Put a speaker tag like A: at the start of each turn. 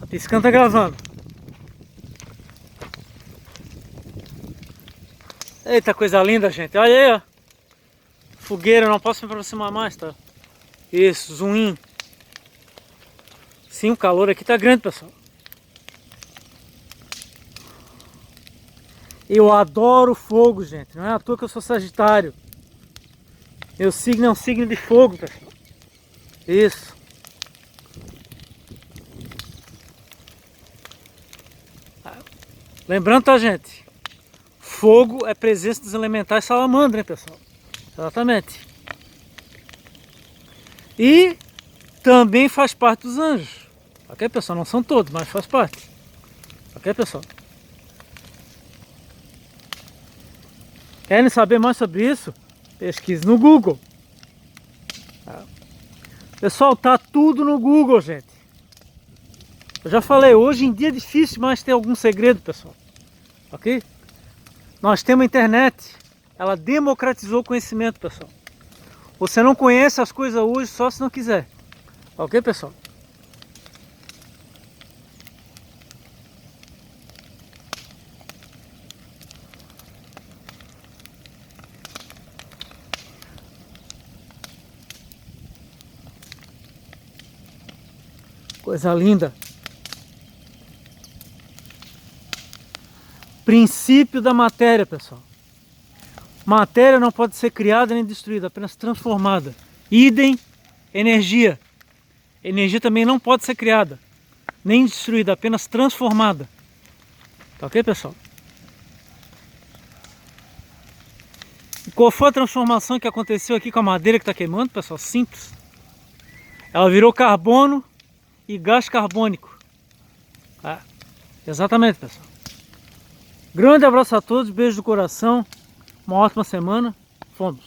A: A piscando tá gravando. Eita, coisa linda, gente. Olha aí, ó. Fogueira, não posso me aproximar mais, tá? Isso, zoom in. Sim, o calor aqui tá grande, pessoal. Eu adoro fogo, gente. Não é à toa que eu sou Sagitário. Meu signo é um signo de fogo, pessoal. Isso. Lembrando, tá, gente? Fogo é presença dos elementais salamandra, hein, pessoal? Exatamente. E também faz parte dos anjos. Ok, pessoal? Não são todos, mas faz parte. Ok, pessoal? Querem saber mais sobre isso? Pesquise no Google. Pessoal, tá tudo no Google, gente. Eu já falei, hoje em dia é difícil mais ter algum segredo, pessoal. Ok? Nós temos a internet. Ela democratizou o conhecimento, pessoal. Você não conhece as coisas hoje só se não quiser. Ok, pessoal? Coisa linda. Princípio da matéria, pessoal. Matéria não pode ser criada nem destruída, apenas transformada. Idem, energia. Energia também não pode ser criada, nem destruída, apenas transformada. Tá ok, pessoal? E qual foi a transformação que aconteceu aqui com a madeira que está queimando, pessoal? Simples. Ela virou carbono e gás carbônico. Exatamente, pessoal. Grande abraço a todos, beijo do coração. Uma ótima semana. Fomos.